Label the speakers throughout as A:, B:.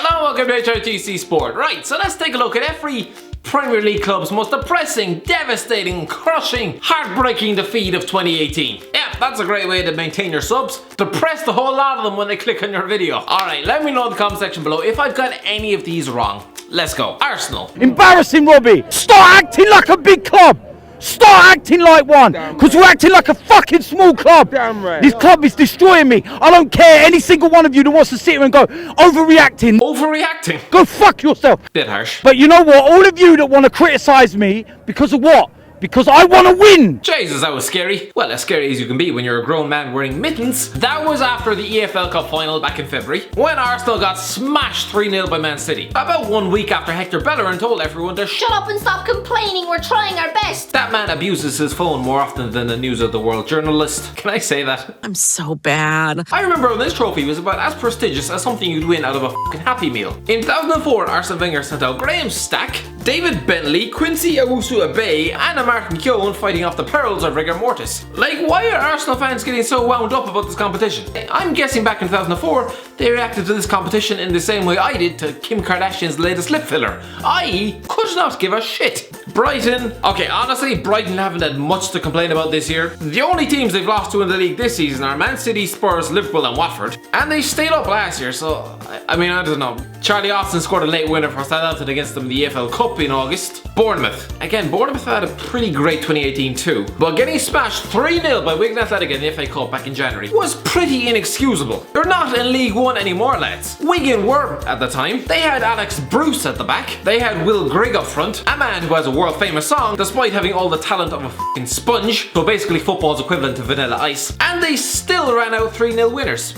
A: Hello, welcome to HRTC Sport. Right, so let's take a look at every Premier League club's most depressing, devastating, crushing, heartbreaking defeat of 2018. Yeah, that's a great way to maintain your subs. Depress the whole lot of them when they click on your video. Alright, let me know in the comment section below if I've got any of these wrong. Let's go. Arsenal.
B: Embarrassing, Robbie. Start acting like a big club. Start acting like one, because we're acting like a fucking small club.
C: Damn right.
B: This club is destroying me. I don't care, any single one of you that wants to sit here and go, overreacting.
A: Overreacting?
B: Go fuck yourself.
A: Bit harsh.
B: But you know what? All of you that want to criticise me, because of what? Because I want to win!
A: Jesus, that was scary. Well, as scary as you can be when you're a grown man wearing mittens. That was after the EFL Cup final back in February, when Arsenal got smashed 3-0 by Man City. About 1 week after Hector Bellerin told everyone to shut up
D: and stop complaining, we're trying our best.
A: That man abuses his phone more often than the News of the World journalist. Can I say that?
E: I'm so bad.
A: I remember when this trophy was about as prestigious as something you'd win out of a fucking Happy Meal. In 2004, Arsene Wenger sent out Graham Stack, David Bentley, Quincy Owusu-Abbey, and Martin Keown fighting off the perils of rigor mortis. Like, why are Arsenal fans getting so wound up about this competition? I'm guessing back in 2004, they reacted to this competition in the same way I did to Kim Kardashian's latest lip filler, i.e. could not give a shit. Brighton. Okay, honestly, Brighton haven't had much to complain about this year. The only teams they've lost to in the league this season are Man City, Spurs, Liverpool and Watford. And they stayed up last year, so I mean, I don't know. Charlie Austin scored a late winner for Southampton against them in the EFL Cup in August. Bournemouth. Again, Bournemouth had a pretty great 2018 too, but getting smashed 3-0 by Wigan Athletic in the FA Cup back in January was pretty inexcusable. They're not in League One anymore, lads. Wigan were at the time. They had Alex Bruce at the back. They had Will Grigg up front, a man who has a world famous song despite having all the talent of a fucking sponge, so basically football's equivalent to Vanilla Ice. And they still ran out 3-0 winners.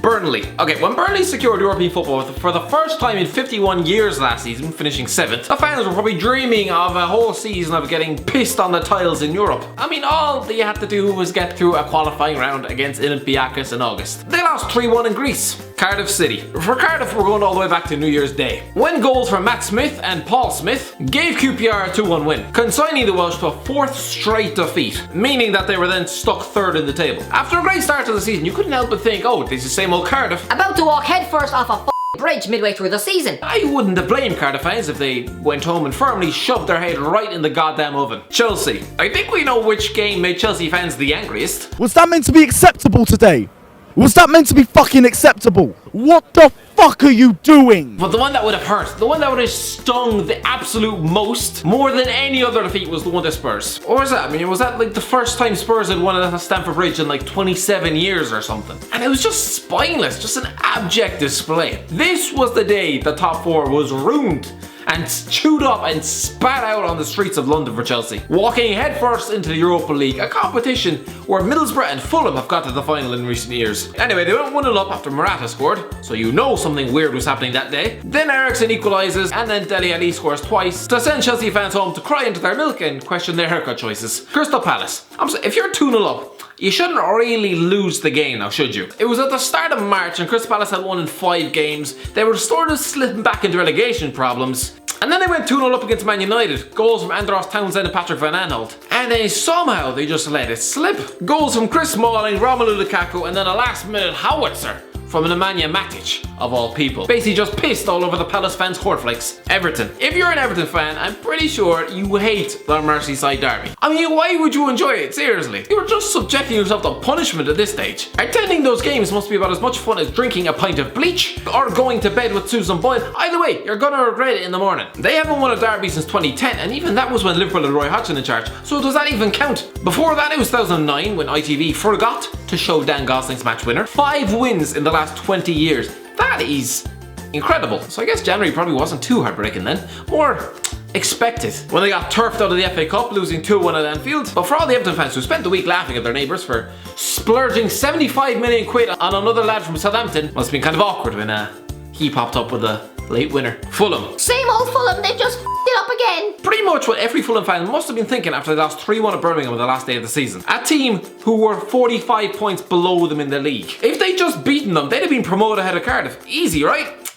A: Burnley. Okay, when Burnley secured European football for the first time in 51 years last season, finishing 7th, the fans were probably dreaming of a whole season of getting pissed on the tiles in Europe. I mean, all they had to do was get through a qualifying round against Olympiacos in August. They lost 3-1 in Greece. Cardiff City. For Cardiff, we're going all the way back to New Year's Day, when goals from Matt Smith and Paul Smith gave QPR a 2-1 win, consigning the Welsh to a 4th straight defeat, meaning that they were then stuck 3rd in the table. After a great start to the season, you couldn't help but think, oh, this is same old Cardiff.
D: About to walk headfirst off a bridge midway through the season.
A: I wouldn't have blamed Cardiff fans if they went home and firmly shoved their head right in the goddamn oven. Chelsea. I think we know which game made Chelsea fans the angriest.
F: Was that meant to be acceptable today? Was that meant to be fucking acceptable? What the fuck are you doing?
A: But the one that would have hurt, the one that would have stung the absolute most, more than any other defeat, was the one to Spurs. Or was that? I mean, was that like the first time Spurs had won at Stamford Bridge in like 27 years or something? And it was just spineless, just an abject display. This was the day the top 4 was ruined and chewed up and spat out on the streets of London for Chelsea, walking headfirst into the Europa League, a competition where Middlesbrough and Fulham have got to the final in recent years. Anyway, they went 1-0 up after Morata scored, so you know something weird was happening that day. Then Eriksen equalises, and then Dele Alli scores twice to send Chelsea fans home to cry into their milk and question their haircut choices. Crystal Palace. If you're 2-0 up, you shouldn't really lose the game now, should you? It was at the start of March and Crystal Palace had won in 5 games. They were sort of slipping back into relegation problems. And then they went 2-0 up against Man United. Goals from Andros Townsend and Patrick Van Aanholt. And then somehow they just let it slip. Goals from Chris Smalling, Romelu Lukaku, and then a last minute howitzer from Nemanja Matic, of all people. Basically just pissed all over the Palace fans' cornflakes. Everton. If you're an Everton fan, I'm pretty sure you hate the Merseyside derby. I mean, why would you enjoy it? Seriously. You're just subjecting yourself to punishment at this stage. Attending those games must be about as much fun as drinking a pint of bleach or going to bed with Susan Boyle. Either way, you're gonna regret it in the morning. They haven't won a derby since 2010, and even that was when Liverpool had Roy Hodgson in charge. So does that even count? Before that, it was 2009 when ITV forgot to show Dan Gosling's match winner. 5 wins in the last 20 years. That is incredible. So I guess January probably wasn't too heartbreaking then. More expected. When they got turfed out of the FA Cup, losing 2-1 at Anfield. But for all the Everton fans who spent the week laughing at their neighbours for splurging 75 million quid on another lad from Southampton, must have been kind of awkward when he popped up with a late winner. Fulham.
D: Same old Fulham, they've just it up again.
A: Pretty much what every Fulham fan must have been thinking after they lost 3-1 at Birmingham on the last day of the season. A team who were 45 points below them in the league. If they'd just beaten them, they'd have been promoted ahead of Cardiff. Easy, right?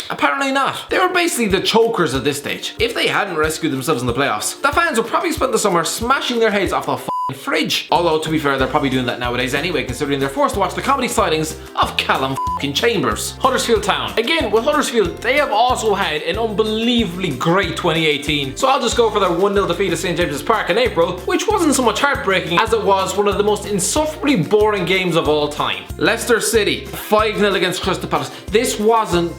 A: Apparently not. They were basically the chokers at this stage. If they hadn't rescued themselves in the playoffs, the fans would probably spend the summer smashing their heads off the fridge. Although, to be fair, they're probably doing that nowadays anyway, considering they're forced to watch the comedy sightings of Callum fucking Chambers. Huddersfield Town. Again, with Huddersfield, they have also had an unbelievably great 2018. So I'll just go for their 1-0 defeat at St James's Park in April, which wasn't so much heartbreaking as it was one of the most insufferably boring games of all time. Leicester City, 5-0 against Crystal Palace. This wasn't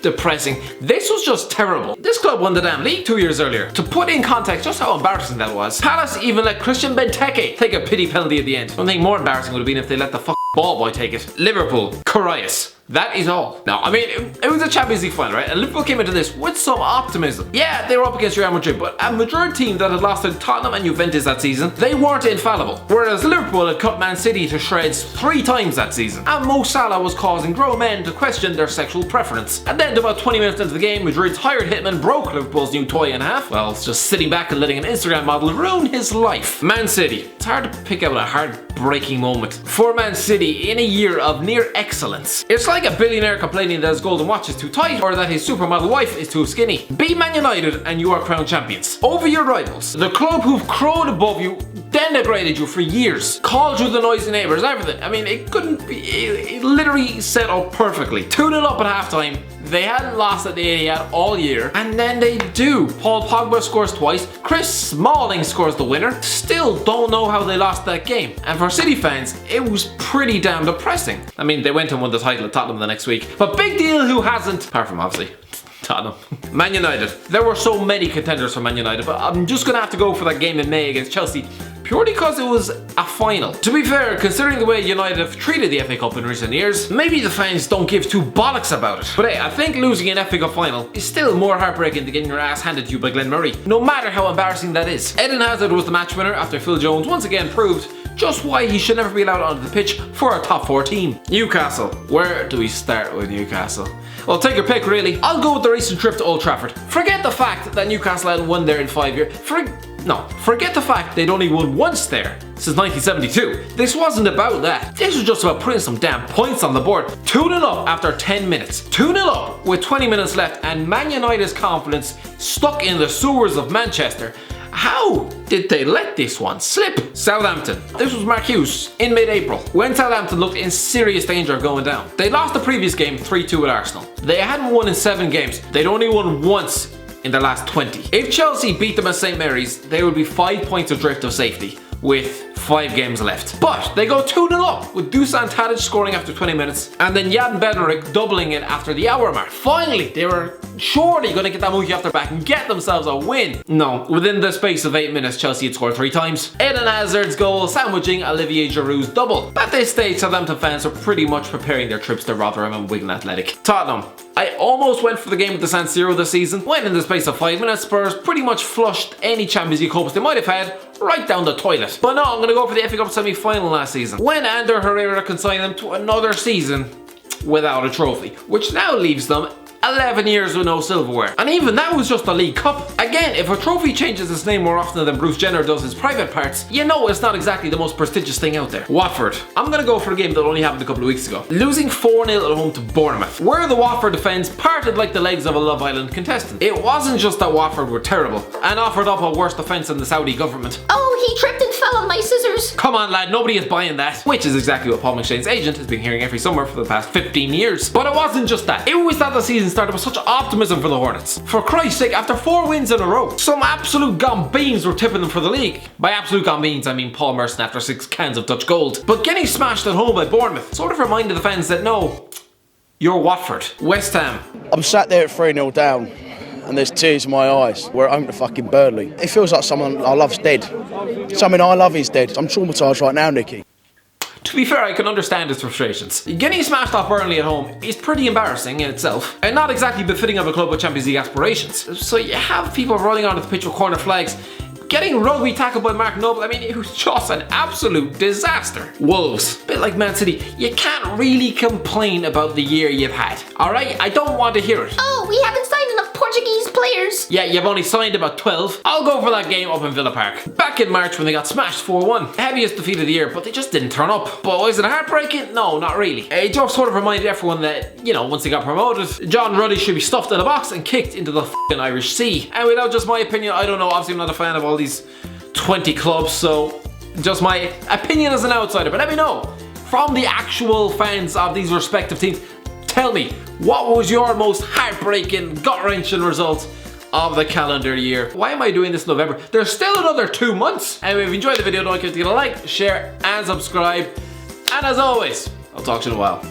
A: depressing. This was just terrible. This club won the damn league 2 years earlier. To put in context just how embarrassing that was, Palace even let Christian Benteke take a pity penalty at the end. Something more embarrassing would have been if they let the ball boy take it. Liverpool, Karius. That is all. Now, I mean, it was a Champions League final, right? And Liverpool came into this with some optimism. Yeah, they were up against Real Madrid, but a Madrid team that had lost to Tottenham and Juventus that season, they weren't infallible. Whereas Liverpool had cut Man City to shreds 3 times that season. And Mo Salah was causing grown men to question their sexual preference. And then about 20 minutes into the game, Madrid's hired hitman broke Liverpool's new toy in half. Well, it's just sitting back and letting an Instagram model ruin his life. Man City. It's hard to pick out a heartbreaking moment for Man City in a year of near excellence. It's like a billionaire complaining that his golden watch is too tight or that his supermodel wife is too skinny. Beat Man United and you are crowned champions. Over your rivals. The club who've crowed above you, denigrated you for years, called you the noisy neighbours, everything. I mean, it couldn't be, it literally set up perfectly. 2-0 up at halftime. They hadn't lost at the Etihad all year, and then they do. Paul Pogba scores twice, Chris Smalling scores the winner. Still don't know how they lost that game. And for City fans, it was pretty damn depressing. I mean, they went and won the title at Tottenham the next week, but big deal who hasn't, apart from obviously Tottenham. Man United. There were so many contenders for Man United, but I'm just gonna have to go for that game in May against Chelsea, purely because it was a final. To be fair, considering the way United have treated the FA Cup in recent years, maybe the fans don't give two bollocks about it. But hey, I think losing an FA Cup final is still more heartbreaking than getting your ass handed to you by Glenn Murray, no matter how embarrassing that is. Eden Hazard was the match winner after Phil Jones once again proved just why he should never be allowed onto the pitch for a top 4 team. Newcastle. Where do we start with Newcastle? Well, take your pick really. I'll go with the recent trip to Old Trafford. Forget the fact that Newcastle hadn't won there in 5 years. Forget the fact they'd only won once there since 1972. This wasn't about that. This was just about putting some damn points on the board. 2-0 up after 10 minutes. 2-0 up with 20 minutes left and Man United's confidence stuck in the sewers of Manchester. How did they let this one slip? Southampton. This was Mark Hughes in mid-April when Southampton looked in serious danger of going down. They lost the previous game 3-2 at Arsenal. They hadn't won in 7 games. They'd only won once in their last 20. If Chelsea beat them at St Mary's, they would be 5 points adrift of safety with 5 games left. But they go 2-0 up with Dusan Tadic scoring after 20 minutes and then Jan Bednarek doubling it after the hour mark. Finally, they were surely going to get that monkey off their back and get themselves a win. No, within the space of 8 minutes, Chelsea had scored 3 times. Eden Hazard's goal sandwiching Olivier Giroud's double. At this stage, Southampton fans are pretty much preparing their trips to Rotherham and Wigan Athletic. Tottenham. I almost went for the game at the San Siro this season, when in the space of 5 minutes, Spurs pretty much flushed any Champions League hopes they might have had right down the toilet. But no, I'm going to go for the FA Cup semi-final last season, when Ander Herrera consigned them to another season without a trophy, which now leaves them 11 years with no silverware. And even that was just the League Cup. Again, if a trophy changes its name more often than Bruce Jenner does his private parts, you know it's not exactly the most prestigious thing out there. Watford. I'm gonna go for a game that only happened a couple of weeks ago. Losing 4-0 at home to Bournemouth, where the Watford defence parted like the legs of a Love Island contestant. It wasn't just that Watford were terrible and offered up a worse defence than the Saudi government.
D: Oh, he tripped and fell on my scissors.
A: Come on lad, nobody is buying that. Which is exactly what Paul McShane's agent has been hearing every summer for the past 15 years. But it wasn't just that. It was that the season started with such optimism for the Hornets. For Christ's sake, after 4 wins in a row, some absolute gone-beans were tipping them for the league. By absolute gone-beans, I mean Paul Merson after 6 cans of Dutch Gold. But getting smashed at home by Bournemouth sort of reminded the fans that no, you're Watford. West Ham.
C: I'm sat there at 3-0 down and there's tears in my eyes. We're at home to fucking Burnley. It feels like someone I love's dead. Someone I love is dead. I'm traumatised right now, Nicky.
A: To be fair, I can understand his frustrations. Getting smashed off Burnley at home is pretty embarrassing in itself, and not exactly befitting of a club with Champions League aspirations. So you have people rolling onto the pitch with corner flags, getting rugby tackled by Mark Noble. I mean, it was just an absolute disaster. Wolves, a bit like Man City, you can't really complain about the year you've had. Alright, I don't want to hear it.
D: Oh, we haven't signed enough Portuguese players.
A: Yeah, you've only signed about 12. I'll go for that game up in Villa Park. Back in March when they got smashed 4-1. Heaviest defeat of the year, but they just didn't turn up. But was it heartbreaking? No, not really. It just sort of reminded everyone that, you know, once they got promoted, John Ruddy should be stuffed in a box and kicked into the f***ing Irish Sea. And without just my opinion, I don't know, obviously I'm not a fan of all these 20 clubs, so just my opinion as an outsider, but let me know. from the actual fans of these respective teams. Tell me, what was your most heartbreaking, gut-wrenching result of the calendar year? Why am I doing this in November? There's still another 2 months. Anyway, if you enjoyed the video, don't forget to give it a like, share, and subscribe. And as always, I'll talk to you in a while.